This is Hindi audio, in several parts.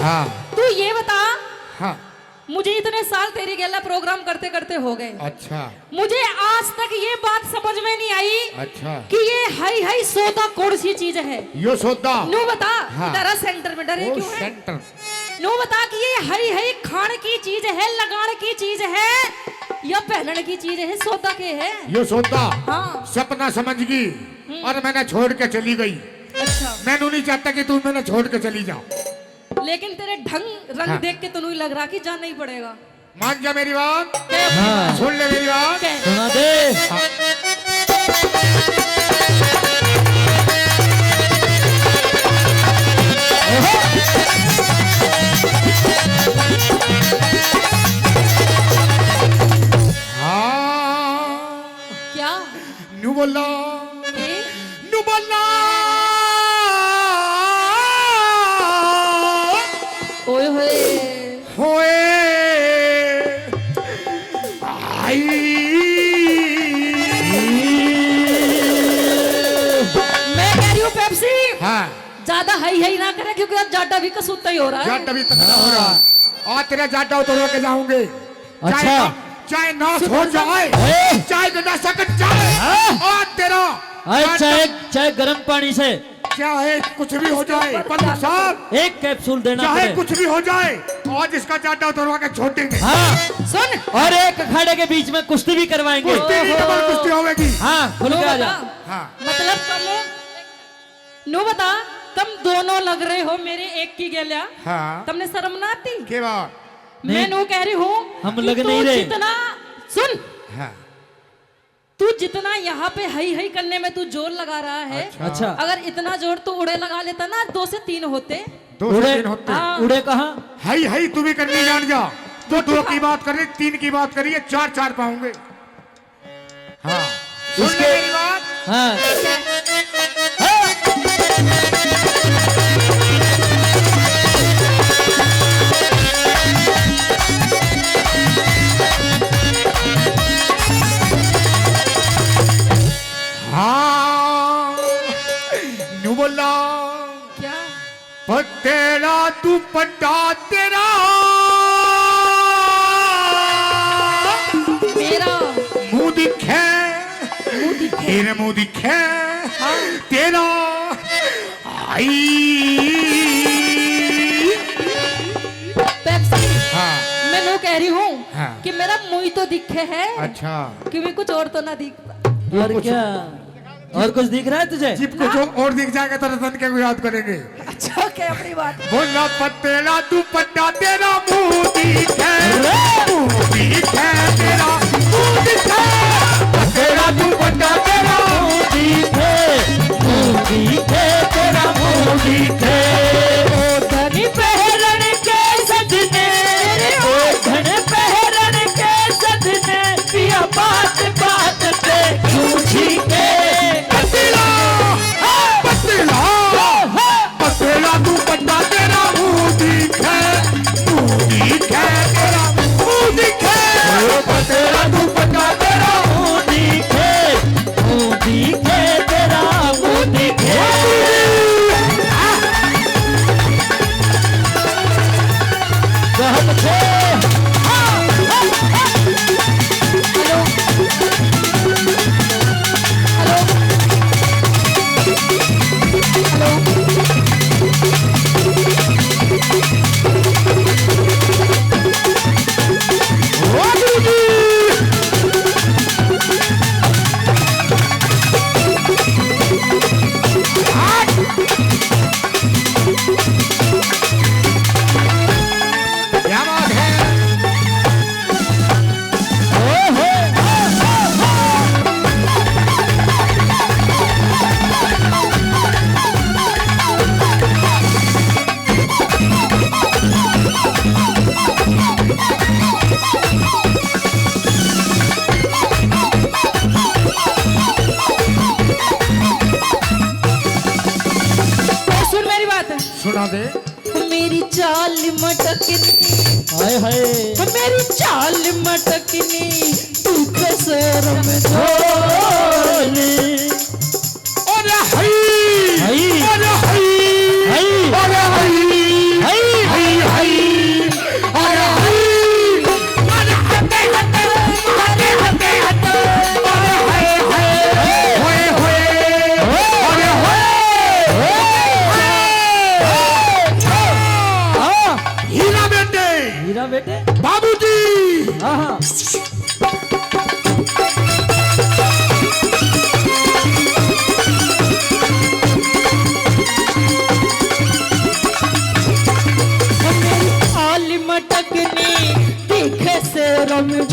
हाँ। तू ये बता, हाँ। मुझे इतने साल तेरी गेला प्रोग्राम करते करते हो गए। अच्छा। मुझे आज तक ये बात समझ में नहीं आई। अच्छा। कि ये हाई हाई सोदा कौन सी चीज है? यो सोदा। नो बता। हाँ। डरा सेंटर में डरे क्यों है? सेंटर। नो बता कि ये हाई हाई खान की चीज है, लगान की चीज है या पहनने की चीज है? सोदा के है? यो सोदा। हाँ। सपना समझ गई और मैंने छोड़ के चली गई। अच्छा। मैं नहीं चाहता कि तू मैंने छोड़ के चली जाओ, लेकिन तेरे ढंग रंग हाँ। देख के तो नहीं लग रहा कि जाना ही पड़ेगा। मान जा मेरी बात। हाँ। सुन ले मेरी बात। सुना दे। हाँ। क्या? नू बोला। ए? नू बोला। ओए होए। होए। आई। मैं कह रही हूँ पेप्सी हाँ। ज्यादा हाई हाई ना करे, क्योंकि आज जाटा भी कसूता ही हो रहा है। जाट अभी तक हो रहा और तेरा जाटा उतरवा के जाऊंगे। अच्छा। चाहे नाश हो जाए, चाहे बिना सकत जाए और तेरा चाहे चाहे गर्म पानी से चाहे कुछ भी हो जाए, पंडित साहब एक कैप्सूल देना चाहे पड़े। कुछ भी हो जाए आज इसका जाटा उतरवा के छोड़ देंगे। हाँ। सुन, और एक अखाड़े के बीच में कुश्ती भी करवाएंगे। कुश्ती नहीं, डबल कुश्ती होगी। हाँ, खुल नो के आ बता। जा। हाँ। मतलब तुम नो बता, तुम दोनों लग रहे हो मेरे एक की गेल्या। हाँ। तुमने शर्म ना आती? के बात मैं नो कह रही हूँ हम कि लग तू नहीं रहे। जितना सुन, हाँ। तू जितना यहाँ पे हाई हाई करने में तू जोर लगा रहा है, अच्छा। अगर इतना जोर तू उड़े लगा लेता ना 2 से 3 होते। 2 से उड़े 3 होते। हाँ। उड़े कहाँ? हाई हाई तू भी करनी जान जा। तो 2 की बात करिए, 3 की बात करिए, 4 पाऊंगे। हाँ। सुन ले मेरी बात। हाँ। हाँ। नू बोला। क्या? तेरा तू पट्टा तेरा मेरा मुंह दिखे, तेरे मुंह दिखे तेरा आई। पेप्सी, हाँ। मैं नो कह रही हूँ हाँ। कि मेरा मुंह तो दिखे है। अच्छा। क्योंकि कुछ और तो ना दिखता। और क्या? और कुछ दिख रहा है तुझे? जिप को जो और दिख जाएगा तो रतन के को याद करेंगे। अच्छा, क्या अपनी बात? बोला पतेला तू पट्टा तेरा मुंह दिखे, मुंह दिखे तेरा मुंह दिखे, पतेला तू पट्टा तेरा मुंह दिखे तेरा मुंह दिखे। धन पहरन के सजने, धन पहरन के सजने, पिया बात बात पे क्यों छीके? पतेला पतेला पतेला तू पट्टा तेरा मुंह दिखे, मुंह दिखे तेरा मुंह दिखे, पतेला तू पट्टा तेरा मुंह दिखे तेरा मुंह दिखे। बहुत अच्छे। क्या बात है? सुन मेरी बात। सुना दे। मेरी चाल मटकनी, हाय हाय। मेरी चाल मटकनी, तू कसर में ढोली। अरे हई हई। अरे हई हई। अरे हई हई। हई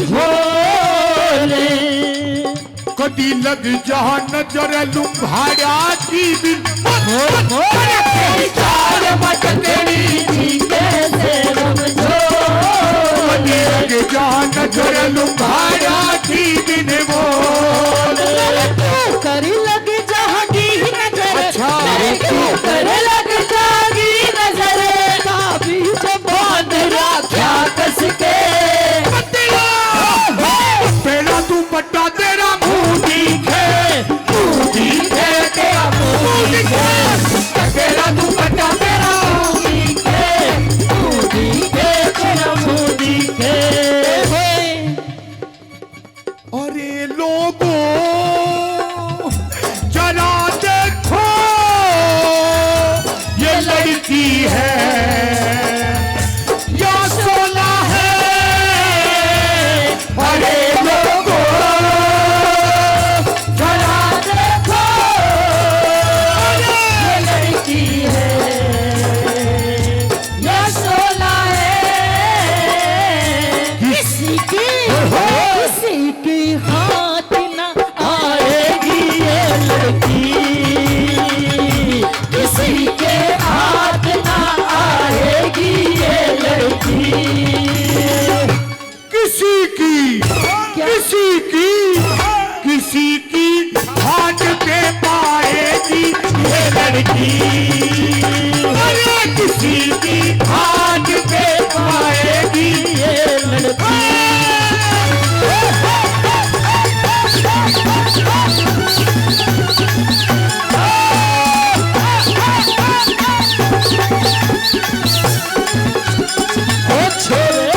झोले कदी लग जहा नजर लुम्हाड़ा की बिन चार मत तेरी जी कैसे समझो कदी लग जहा नजर लुम्हाड़ा की बिन बोल कर लग जहांगी नजर अच्छा। कर लग जागी नजर का बीच बांध क्या कस के पहला तू पट्टा तेरा मुंह दिखे तेरा मुंह दिखे पहला तू पट्टा तेरा तेरा मुंह दिखे अरे लोगों जरा देखो ये लड़की है या सोना है अरे लोगों जरा देखो ये लड़की है या सोना है किसी की हाथ न आएगी ये लड़की किसी के हाथ ना आएगी ये लड़की किसी की किसी की हाथ पे पाएगी ये लड़की अरे किसी की हाथ पे पाएगी ये लड़की ओ छोरे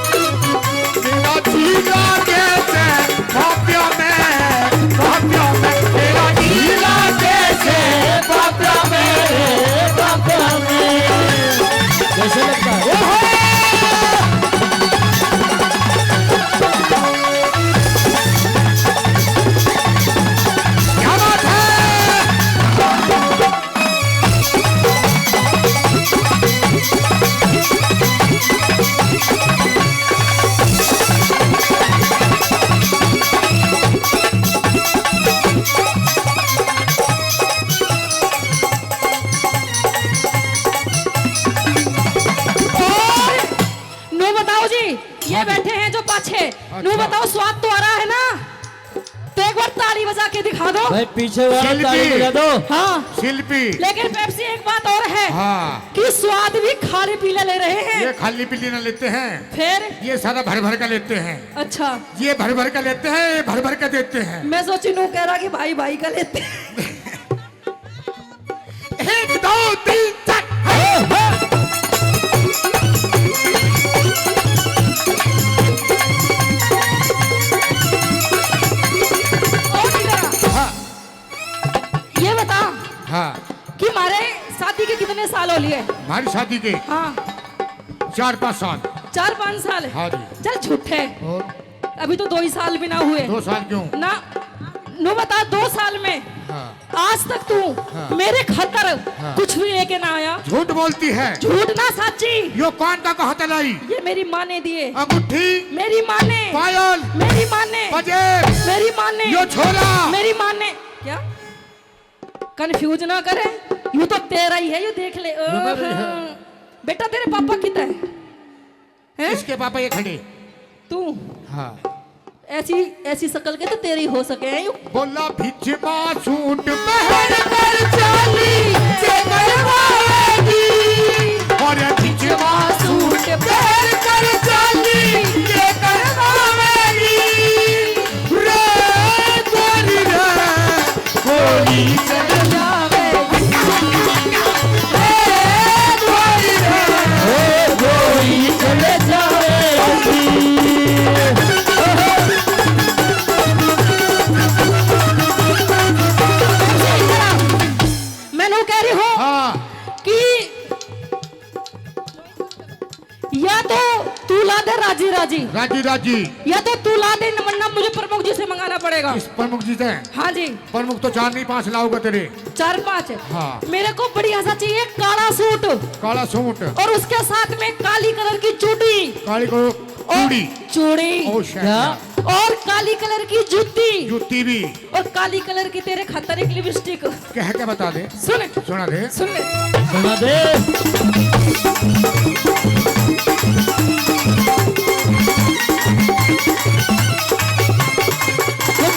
तेरा जीना कैसे भाप्या में तेरा जीना कैसे बाबा में कैसे लगता है क्या बात है नो बताओ जी ये बैठे हैं जो पाछे नो बताओ स्वाद तो आ रहा है ना तो एक बार ताली बजा के दिखा दो भाई पीछे वाला शिल्पी। ताली बजा दो हाँ शिल्पी लेकिन पेप्सी एक बात और है हाँ कि स्वाद भी खाने पीने ले रहे हैं ये खाली पीली न लेते हैं फिर ये सारा भर भर का लेते हैं अच्छा ये भर भर का लेते हैं ये भर भर का देते हैं मैं सोची नू कह रहा कि भाई भाई का लेते हैं। 1 2 3 4 और इधर आ। हाँ ये बता हाँ कि हमारे शादी के कितने साल हो लिए हमारी शादी के हाँ 4-5 साल 4-5 साल हाँ जी चल झूठे और अभी तो 2 ही साल भी ना हुए 2 साल क्यों ना नो बता 2 साल में हाँ आज तक तू हाँ। मेरे खातर हाँ। कुछ भी लेके ना आया झूठ बोलती है झूठ ना सच्ची यो कौन का कहत लाई ये मेरी माँ ने दिए अंगूठी मेरी माँ ने पायल मेरी माँ ने बजे मेरी माँ ने यो छोरा मेरी माँ ने क्या कंफ्यूज ना करे यू तो तेरा ही है यू देख ले बेटा तेरे पापा कितना है इसके पापा ये खड़े तू हाँ ऐसी ऐसी शक्ल के तो तेरी हो सके हैं यू बोला भिजवा सूट पहन कर चाली के करवाएगी और भिजवा सूट पहन कर चाली के करवाएगी रे गोली चल जावे गोली चले जाएगी मैं नो कह रही हूँ हाँ कि या तो तू ला दे राजी राजी, राजी राजी। या तो तू ला दे, वरना मुझे प्रमुख जी से मंगाना पड़ेगा। इस प्रमुख जी से? हाँ जी। प्रमुख तो 4 नहीं 5 लाऊंगा तेरे। 4-5? हाँ। मेरे को बढ़िया सा चाहिए काला सूट, काला सूट और उसके साथ में काली कलर की चूड़ी, काली को चूड़ी, चूड़ी ओ shit। और काली कलर की जूती, जूती भी, और काली कलर की तेरे खतर एक लिपस्टिक। कह के बता दे। सुन सुना दे। सुन ले। सुना दे।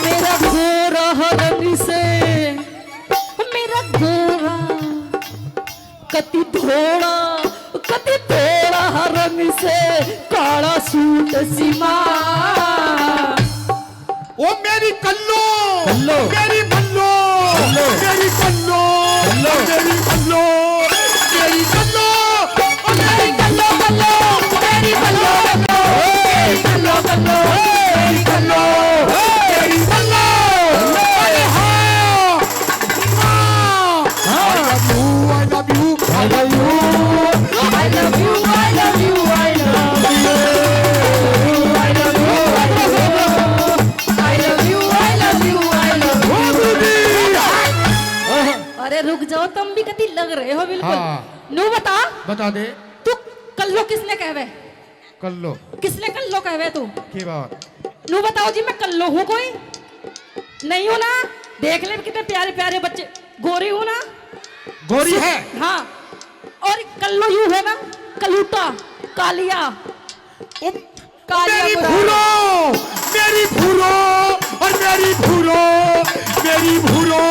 मेरा गोरा रंग से, मेरा गोरा कति थोड़ा रंग से काला सूट सीमा। ओ मेरी कल्लो, कल्लो। मेरी भल्लो, कल्लो। मेरी कल्लो, कल्लो। मेरी कल्लो, मेरी कल्लो, ओ मेरी कल्लो कल्लो, मेरी कल्लो कल्लो, मेरी कल्लो कल्लो, मेरी कल्लो, मेरी कल्लो। अरे हाँ, हाँ। I love you, I love you, I love you, I love you, I love you, I love you, I love you, I love you, I love you, I love you। अरे रुक जाओ, तुम भी कति लग रहे हो बिल्कुल। हाँ। नू बता बता दे। तू कल्लो किसने कहवे? कल्लो किसने कल्लो कहवे तू? की बात? नू बताओ जी, मैं कल्लो हूँ कोई? नहीं हूँ ना। देख ले कितने प्यारे प्यारे बच्चे, गोरी हूँ ना। गोरी है? हाँ। और कल्लो यूं है ना, कलूटा, कालिया, कालिया मेरी बुरा। भूरो, मेरी भूरो, और मेरी भूरो, मेरी भूरो,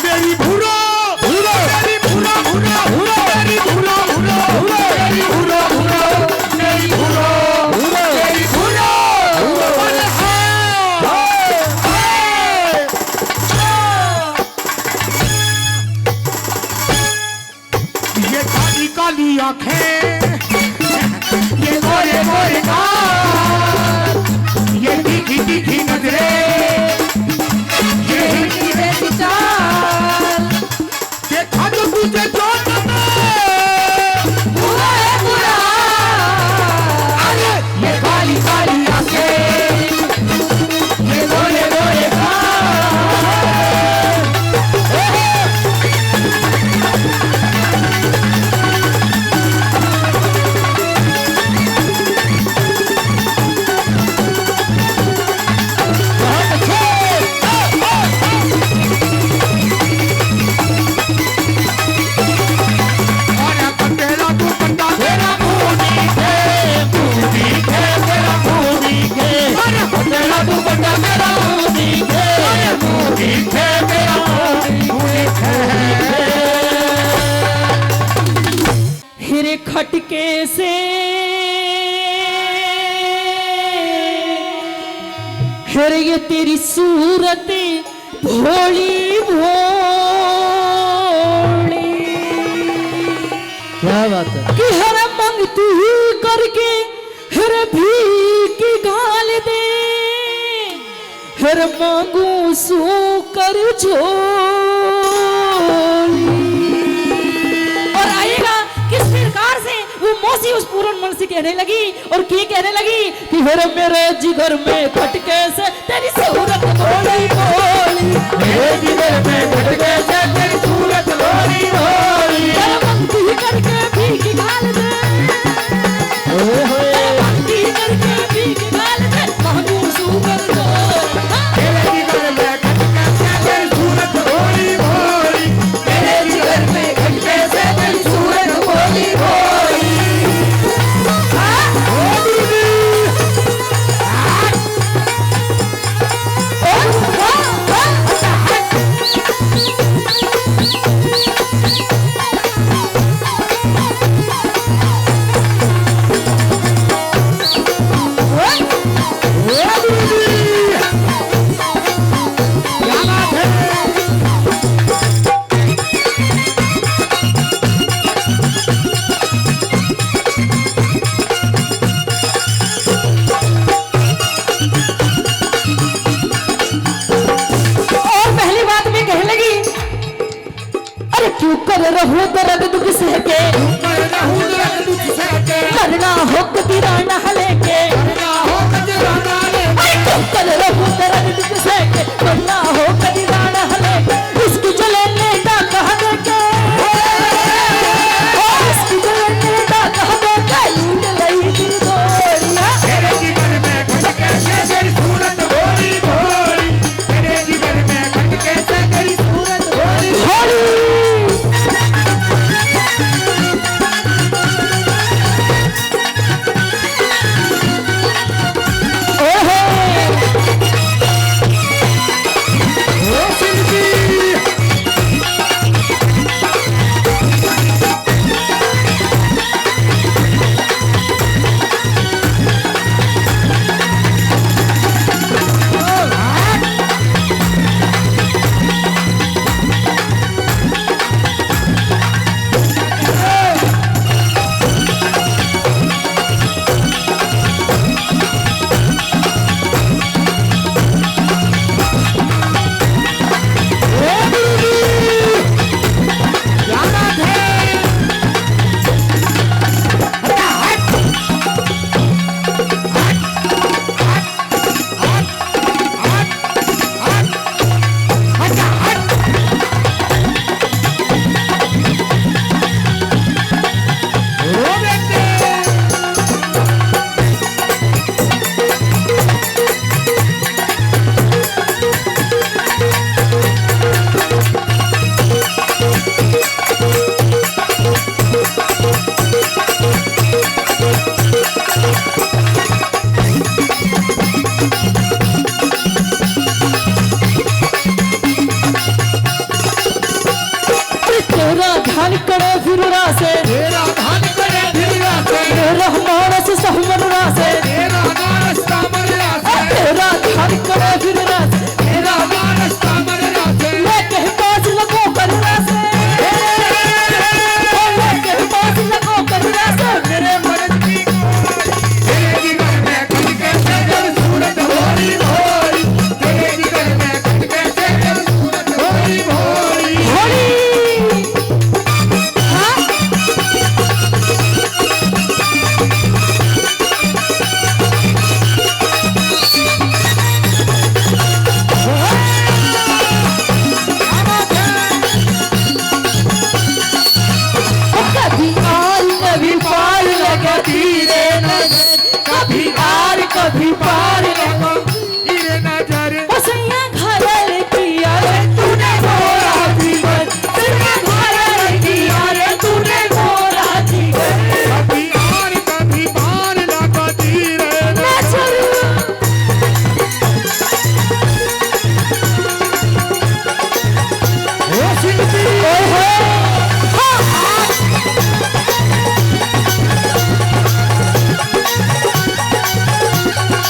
मेरी भूरो, भूरो, मेरी भूरो, भूरो, भूरो, मेरी भूरो, भूरो, भूरो, मेरी भूरो, भूरो, मेरी भूरो, भूरो, मेरी भूरो, अरे हाँ, हाँ, ये काली काली आंखें, ये गोरे गोरे गाल, ये तीखी तीखी नजरें, ये हिरनी जैसी चाल, देखा तो तुझे जोश में, बुरा है बुरा। अरे ये काली काली आंखें, ये गोरे गोरे गाल, हिरे खटके से हिरे ये तेरी सूरत भोली भोली, क्या बात है? कि हर मंगती करके हर भीख गाल दे, हर मांगू सो कर झोली। और आएगा किस प्रकार से वो मौसी उस पूरन मन से कहने लगी, और की कहने लगी कि हर मेरे जिगर में खटके से तेरी सूरत भोली भोली, मेरे जिगर में खटके से तेरी सूरत भोली भोली, हर मंगती करके भीख गाल दे, भक्ति करके भीख गाल दे, मांगू सो कर झोली। मेरे जिगर में खटके से तेरी सूरत भोली भोली, मेरे जिगर में खटके से तेरी सूरत भोली भोली। रहूं दर्द दुख सहके, कर रहूं दर्द दुख सहके, करना हो कदीराना लेके, करना हो कजराना लेके, कर रहूं दर्द दुख सहके, करना हो कदीराना लेके, इसकी जलने का कह देके, इसकी जलने का कह देके, लूट लई दिल गोरिया। तेरे जीवन में खटके से तेरी सूरत भोली भोली, तेरे जीवन में खटके से तेरी सूरत भोली होली ओहो ओ सिंधी। ध्यान करे फिर रासे, तेरा धन करे धीरा से, तेरा मानस सहमन रासे, तेरा मानस तामरिया से, तेरा ध्यान करे फिर रासे, तेरा मानस तामरिया से, मैं कह पास लगो कर रासे, मैं कह पास लगो कर रासे, मेरे मर्द की कोई, तेरे जीवन में खटके से तेरी सूरत भोली भोली, तेरे जीवन में खटके से तेरी सूरत भोली भोली। होली कभी आर कभी पार लगाती रे नजर, कभी आर कभी पार लगा, तेरे नजर उसैया घरल किया रे तूने मोरा जीवन, उसैया घरल किया रे तूने मोरा जीवन, कभी आर कभी पार लगाती रे नजर ओ सिंधी। ओहो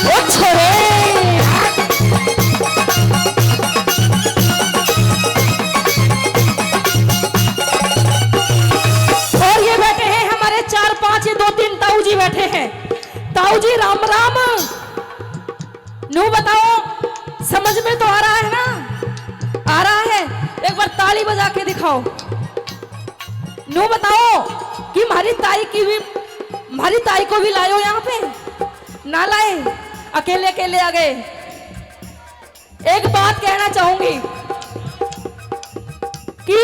ओ छोरे और ये बैठे हैं हमारे 4 5 ये 2 3 ताऊ जी बैठे हैं। ताऊ जी राम राम। नू बताओ समझ में तो आ रहा है ना? आ रहा है? एक बार ताली बजा के दिखाओ। नू बताओ कि हमारी ताई को भी लायो यहाँ पे, ना लाए, अकेले अकेले आ गए। एक बात कहना चाहूंगी कि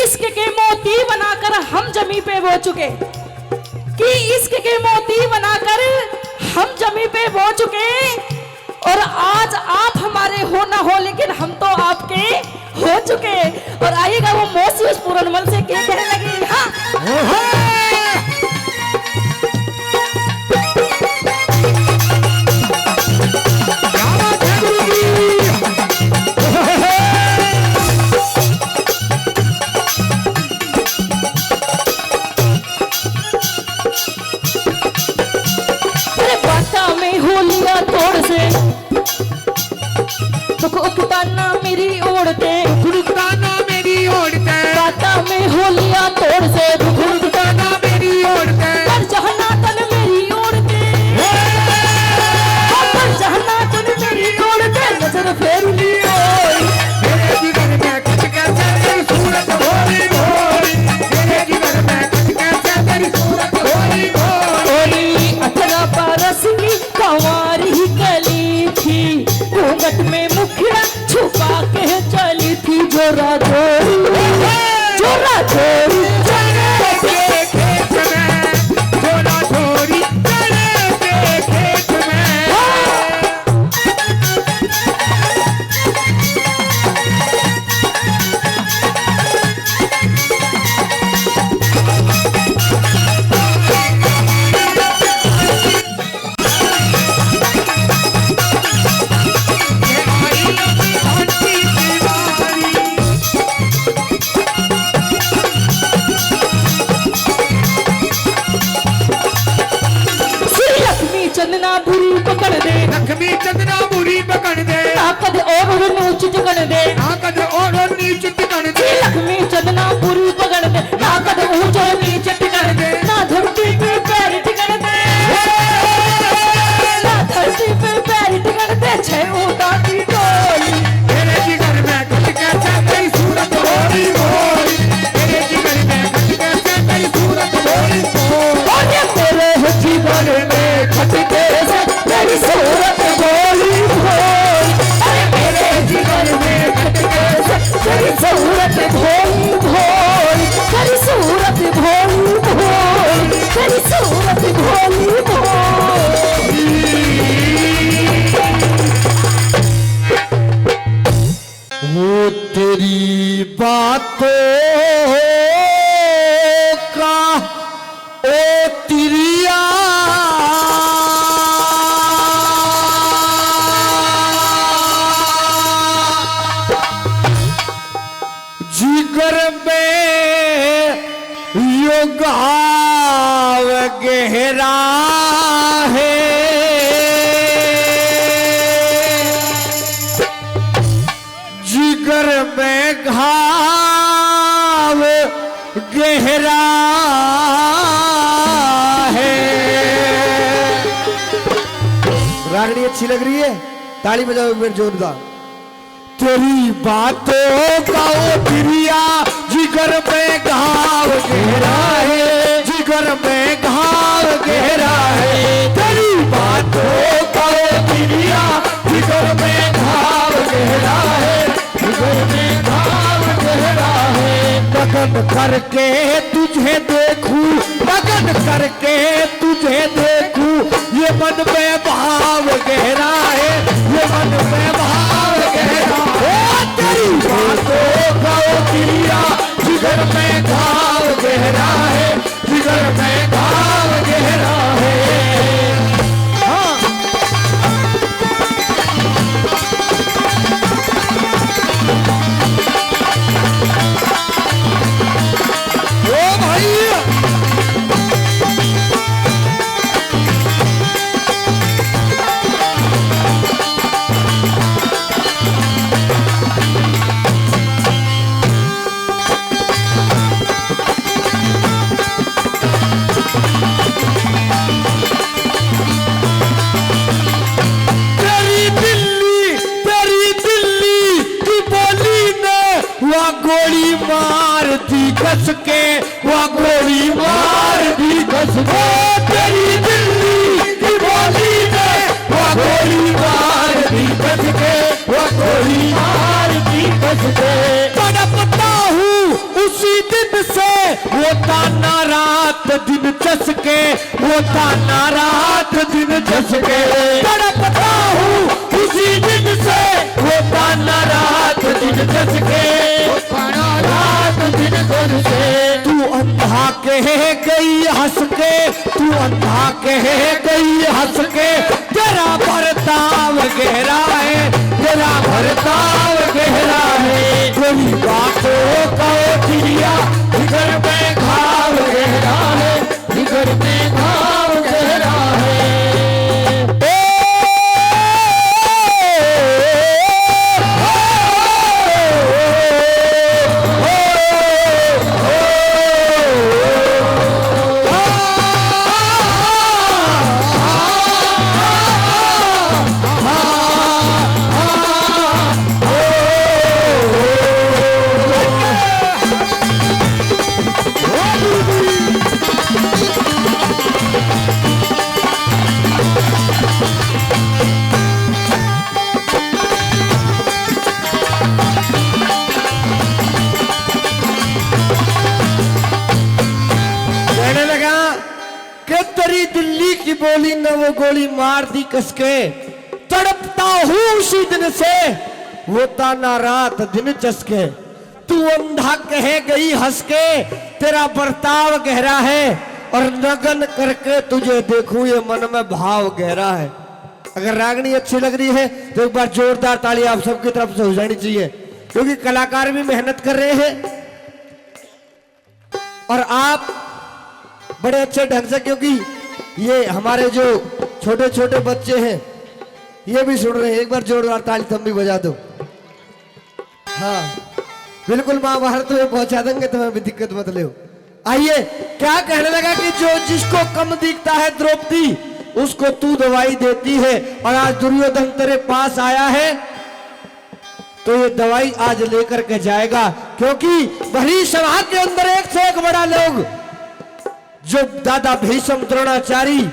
इश्क के मोती बनाकर हम जमी पे बो चुके, कि इश्क के मोती बनाकर हम जमी पे बो चुके, और आज आप हमारे हो ना हो लेकिन हम तो आपके हो चुके। और आइएगा वो मौसी उस पूरन मन से क्या कहने लगी। हाँ तोड़ से दुख उकताना मेरी ओढ़ते, खुड़कताना मेरी ओढ़ते, बाता में होलिया तोड़ से दुख खुड़कताना मेरी ओढ़ते, पर जहना तन मेरी ओढ़ते, पर जहना तन मेरी ओढ़ते, नजर फेर ली ओए मेरे जीवन में खटके से तेरी सूरत भोली भोली, लक्ष्मी चंदना बुरी बकन दे ना कदे और नीच टिकन दे ना कदे और नीच टिकन दे लक्ष्मी चंदना बुरी बकन दे ना कदे ऊंचो नीच टिकन दे ना धरती पे पैर टिकन दे ना धरती पे पैर टिकन दे छे उड़ा की डोली तेरे जिगर में खट के से तेरी सूरत भोली भोली तेरे जिगर में खट के से तेरी सूरत भोली भोली और तेरे जीवन में खट के से तेरी सूरत भोली भोली अरे मेरे जीवन में खट के से तेरी सूरत भोली भोली तेरी सूरत भोली भोली तेरी सूरत भोली भोली वो तेरी बातों का ओ तिरिया जिगर में यो घाव गहरा है जिगर में घाव गहरा है। रागड़ी अच्छी लग रही है, ताली बजाओ एक बार जोरदार। तेरी बातों का ओ प्रिया जिगर में घाव गहरा है जिगर में घाव गहरा है तेरी बातों का ओ प्रिया जिगर में घाव गहरा है जिगर में घाव गहरा है लगन करके तुझे देखूं लगन करके तुझे देखूं ये मन में भाव गहरा है ये मन में भाव गहरा है तेरी बातों का ओ प्रिया जिगर में घाव गहरा है जिगर में घाव गहरा है। हाँ ओ भाई गोली मार दी कस के वह गोली मार दी कस के तेरी दिल्ली की बोली ने वह गोली मार दी कस के वह गोली मार दी कस के तड़पता हूँ उसी दिन से वो ताना रात दिन चसके वो ताना रात दिन चसके तड़पता हूँ उसी दिन से वो ताना रात दिन चसके रात दिन से तू अंधा कह गई हंस के तू अंधा कह गई हंस के तेरा बर्ताव गहरा है तेरा बर्ताव गहरा है तेरी बातों का प्रिया जिगर में घाव गहरा है जिगर में घाव गहरा है। तेरी दिल्ली की बोली न वो गोली मार दी कसके तड़पता हूँ उसी दिन से वो ताना रात दिन चसके तू अंधा कह गई हंस के तेरा बर्ताव गहरा है और नगन करके तुझे देखूं ये मन में भाव गहरा है। अगर रागनी अच्छी लग रही है तो एक बार जोरदार ताली आप सबकी तरफ से हो जानी चाहिए क्योंकि कलाकार भी मेहनत कर रहे हैं और आप बड़े अच्छे ढंग से क्योंकि ये हमारे जो छोटे छोटे बच्चे हैं ये भी सुन रहे हैं, एक बार जोरदार ताली तुम भी बजा दो। हाँ बिल्कुल महाभारत में पहुंचा देंगे, तुम्हें भी दिक्कत मत ले। आइए, क्या कहने लगा कि जो जिसको कम दिखता है द्रौपदी उसको तू दवाई देती है, और आज दुर्योधन तेरे पास आया है तो ये दवाई आज लेकर के जाएगा, क्योंकि भरी सभा के अंदर एक से एक बड़ा लोग, जो दादा भीष्म द्रोणाचार्य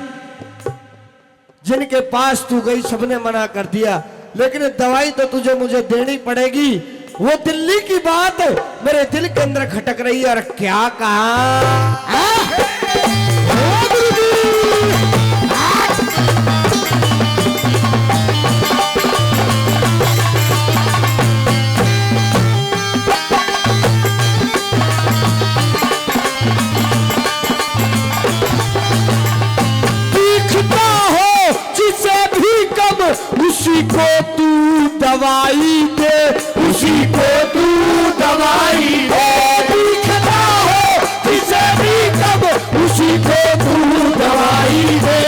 जिनके पास तू गई सबने मना कर दिया, लेकिन दवाई तो तुझे मुझे देनी पड़ेगी। वो दिल्ली की बात मेरे दिल के अंदर खटक रही है, और क्या कहा उसी को तू दवाई दे, उसी को तू दवाई दे, दिखता हो किसे भी कब उसी को तू दवाई दे,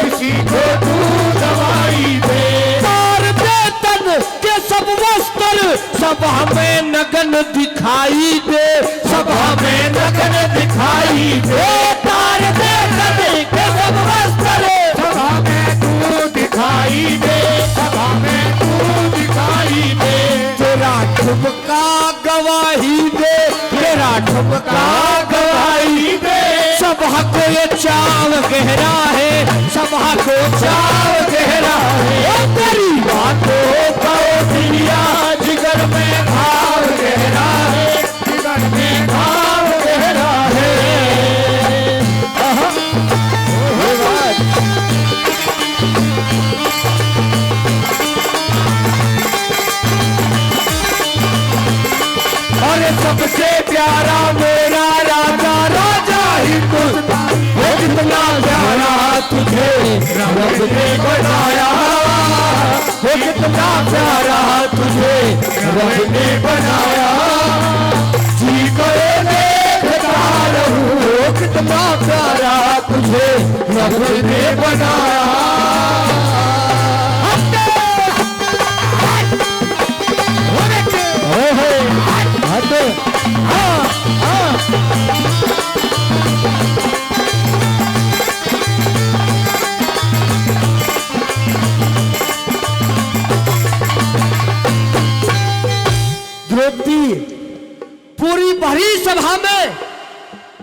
उसी को तू दवाई दे। तार दे तन के सब वस्त्र सब हमें नगन दिखाई दे, सब हमें नगन दिखाई दे। तार दे तन के सब वस्त्र सब हमें तू दिखाई दे, सब हमें तू दिखाई दे। तेरा ठुमका गवाही दे, तेरा ठुमका गवाही दे। सभा को ये चाव गहरा है, सभा को चाव गहरा है। तेरी बातों का दिया जिगर में भाव गहरा है, जिगर में भाव गहरा है। और सबसे प्यारा मेरा राजा, राजा हिंदुस्तान, वो कितना प्यारा तुझे रब ने बनाया, वो कितना प्यारा तुझे रब ने बनाया। जी को देखता रहूं, वो कितना प्यारा तुझे रब ने बनाया। द्रौपदी, पूरी भरी सभा में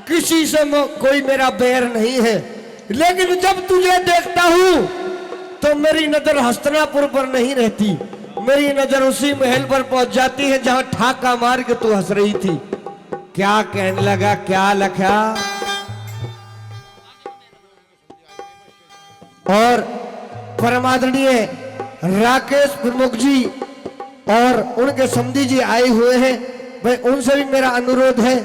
किसी से कोई मेरा बैर नहीं है, लेकिन जब तुझे देखता हूं तो मेरी नजर हस्तिनापुर पर नहीं रहती, मेरी नजर उसी महल पर पहुंच जाती है जहां ठाका मार के तू हंस रही थी। क्या कहने लगा, क्या लखा? और परमादरणीय राकेश प्रमुख जी और उनके समधी जी आए हुए हैं, भाई उनसे भी मेरा अनुरोध है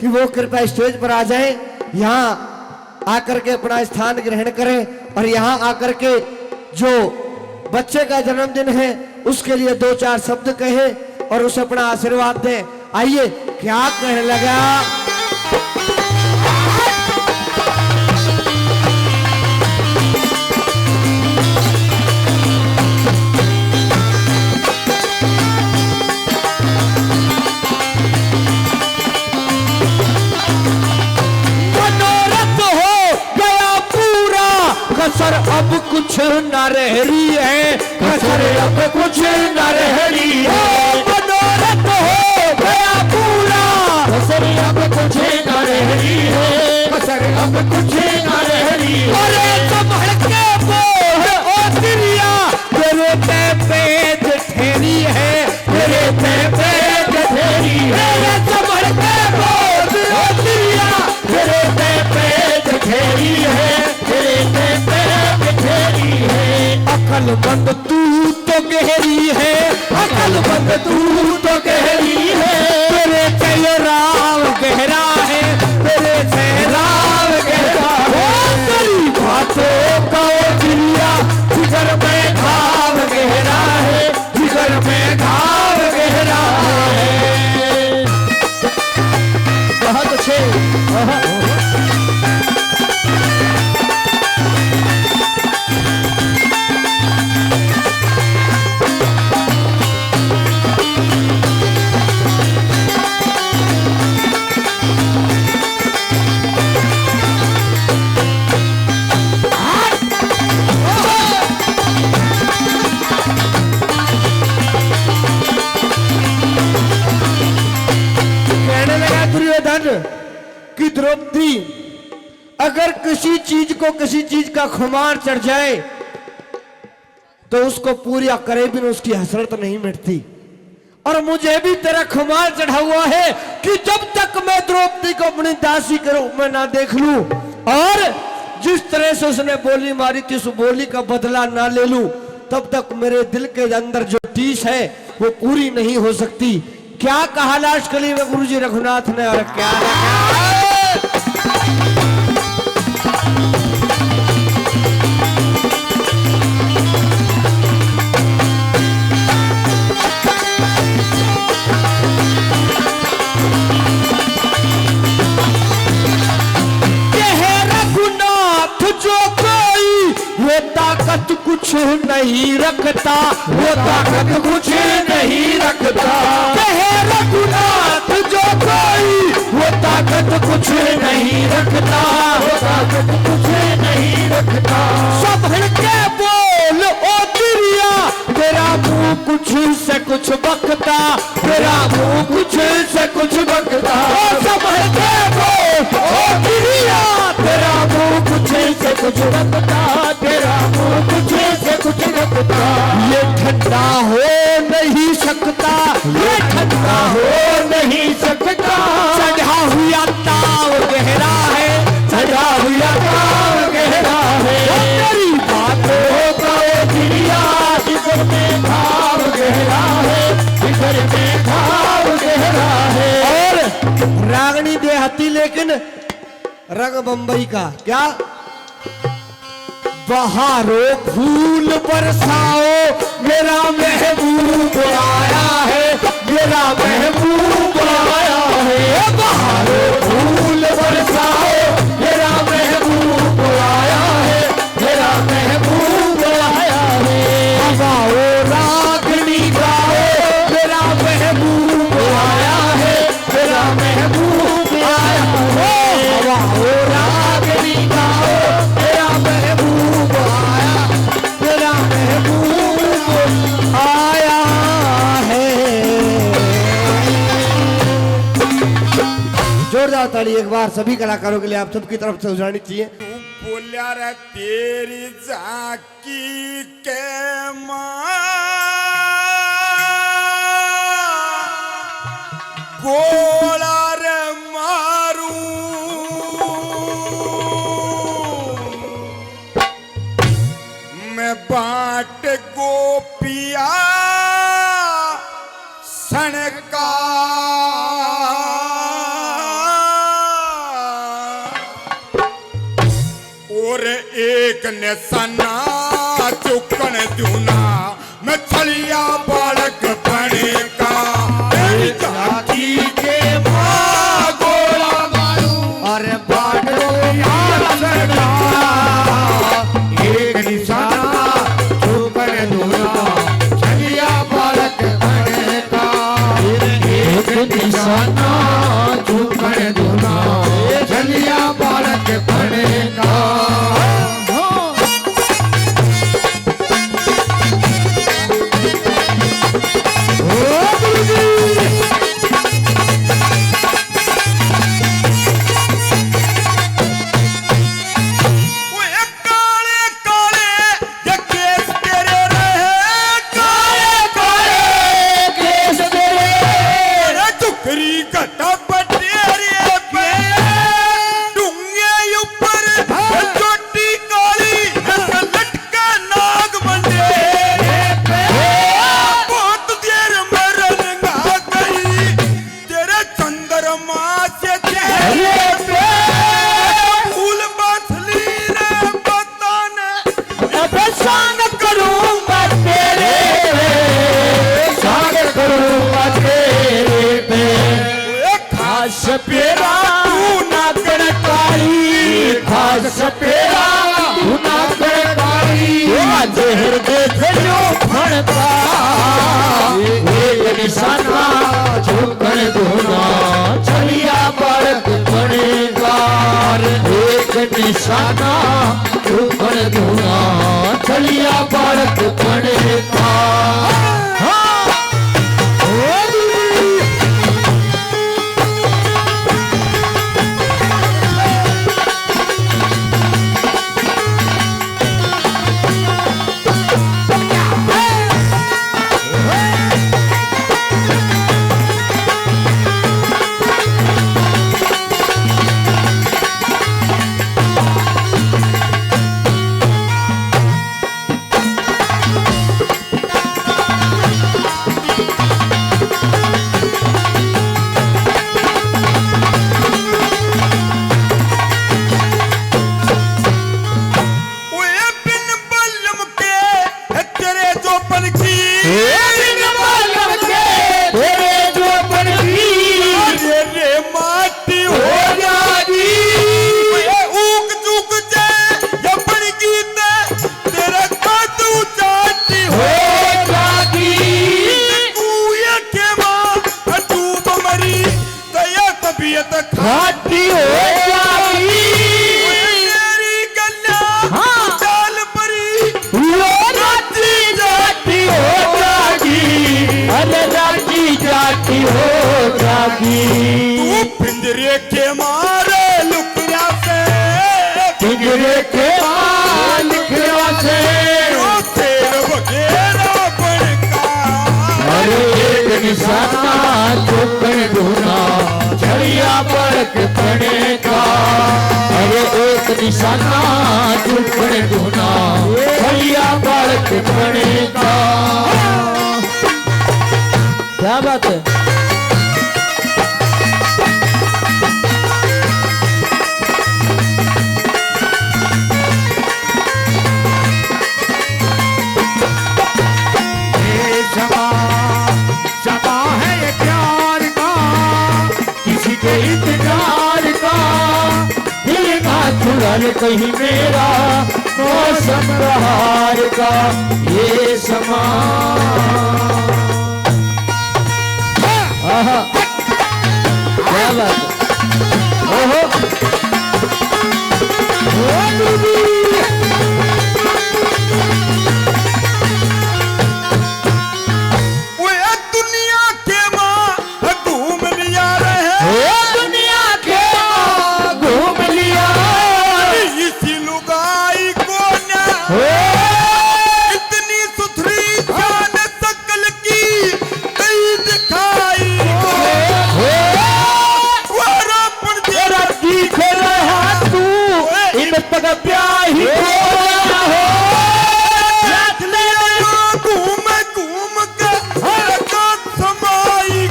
कि वो कृपया स्टेज पर आ जाएं, यहाँ आकर के अपना स्थान ग्रहण करें, और यहाँ आकर के जो बच्चे का जन्मदिन है उसके लिए दो चार शब्द कहे और उसे अपना आशीर्वाद दें। आइए, क्या कहने लगा? कसर अब कुछ न रह रही है, कसर अब कुछ न रह रही है। मनोरथ हो गया पूरा, कसर अब कुछ न रह रही है, कसर अब कुछ न रह रही है। अरे संभल के बोल ओ तिरिया, तेरे पे ठहरी है, तेरे पे ठहरी है। संभल के बोल ओ तिरिया, तेरे पे ठहरी है, तेरे पे अकलमंद तू तो गहरी है, अकलमंद तू तो गहरी है। तेरे से राव गहरा है, तेरे से राव गहरा है। तेरी बातों का दिया जिगर में घाव गहरा है, जिगर में घाव गहरा है। बहुत अच्छे। मिटती। अगर किसी चीज को किसी चीज का खुमार चढ़ जाए तो उसको पूरा करे भी उसकी हसरत नहीं मिटती। और मुझे भी तेरा खुमार चढ़ा हुआ है कि जब तक मैं द्रौपदी को अपनी दासी के रूप में ना देख लूं और जिस तरह से उसने बोली मारी थी उस बोली का बदला ना ले लूं, तब तक मेरे दिल के अंदर जो टीस है वो पूरी नहीं हो सकती। क्या कहा लाश कली में गुरुजी रघुनाथ ने, और क्या वो ताकत कुछ नहीं रखता, वो ताकत कुछ नहीं रखता। कहे रघुनाथ जो कोई वो ताकत कुछ नहीं रखता, वो ताकत कुछ नहीं रखता। संभल के बोल ओ तिरिया, तेरा मुंह कुछ से कुछ बकता, तेरा मुंह कुछ से कुछ बकता। संभल के बोल ओ तिरिया, तेरा मुंह कुछ से कुछ बकता, तेरा मुंह कुछ से कुछ बकता। ये ठंडा हो नहीं सकता, ये ठंडा हो नहीं सकता। सजा हुआ ताव गहरा है, सजा हुआ ताव गहरा है। तेरी बातों का चिड़िया जिगर में घाव गहरा है, जिगर में घाव गहरा है। और रागनी देहाती लेकिन रंग बंबई का क्या, बहारो फूल बरसाओ मेरा महबूब आया है, मेरा महबूब आया है। बहारो फूल बरसाओ मेरा महबूब आया है, मेरा महबूब आया है। हवाओ रागनी गाओ मेरा महबूब आया है, मेरा महबूब आया है। हवाओ रागनी गाओ मेरा महबूब आया, मेरा महबूब आया है। जोरदार ताली एक बार सभी कलाकारों के लिए आप सबकी तरफ से उजाड़नी चाहिए। बोल्या रे तेरी जाकी के मां गोला रे मारू मैं बाट गोपिया सनका और एक निशाना चुकन दूना मैं छलिया बालक बने का जाकी के मां गोला मारू और बाटो सनका एक निशाना चुकन दूना छलिया बालक बने का एक निशाना चुकन दूना छलिया बालक बने का। सपेरा तू नागण काली, खास सपेरा तू नागण काली। जहर देख जो फड़का एक निशाना झुकन दूना छलिया बालक बनेगा। एक निशाना झुकन दूना छलिया बालक बनेगा। तेरे के मालिक से तेर वगैरह बनका अरे एक निशाना चुकन ढूंढा छड़िया पड़क पड़े का अरे एक निशाना चुकन ढूंढा छड़िया पड़क पड़े का क्या बात है समा है ये प्यार का किसी के इंतजार का दिल का चुड़ल कहीं मेरा मौसम बहार का ये समा आहा क्या बात है ओहो दुनिया के माँ घूम लिया रहे दुनिया के घूम लिया इसी लुगाई को ना इतनी सुथरी जान सकल की कई दिखाई वारापन तेरा दिख रहा तू इन पग प्याही घूम घूम कर समाई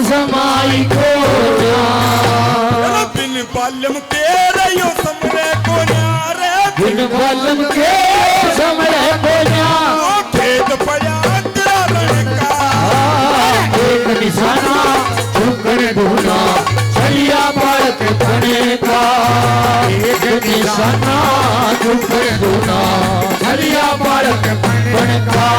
समाई को बिन बालम तेरे यो समरे को न्यारे बिन बालम के समय को खेत पया तेरा लड़का एक निशाना चुकन ढूंढा छलिया बालक बने का एक निशाना चुकन ढूंढा छलिया बालक बने का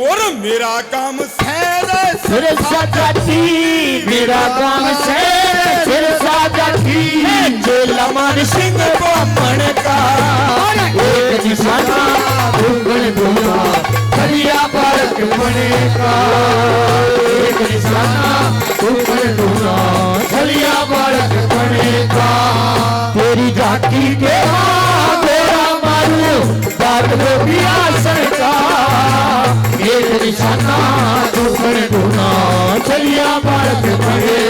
और मेरा काम सिर सजाती मेरा काम सिर सजाती लमन सिंह बमन का एक निशाना ढूंढ ढूंढा छलिया बालक बने का एक निशाना ढूंढ ढूंढा छलिया बालक बने का तेरी जाति के मेरा मारू बात को भी आसन का एक निशाना ढूंढ ढूंढा छलिया बालक बने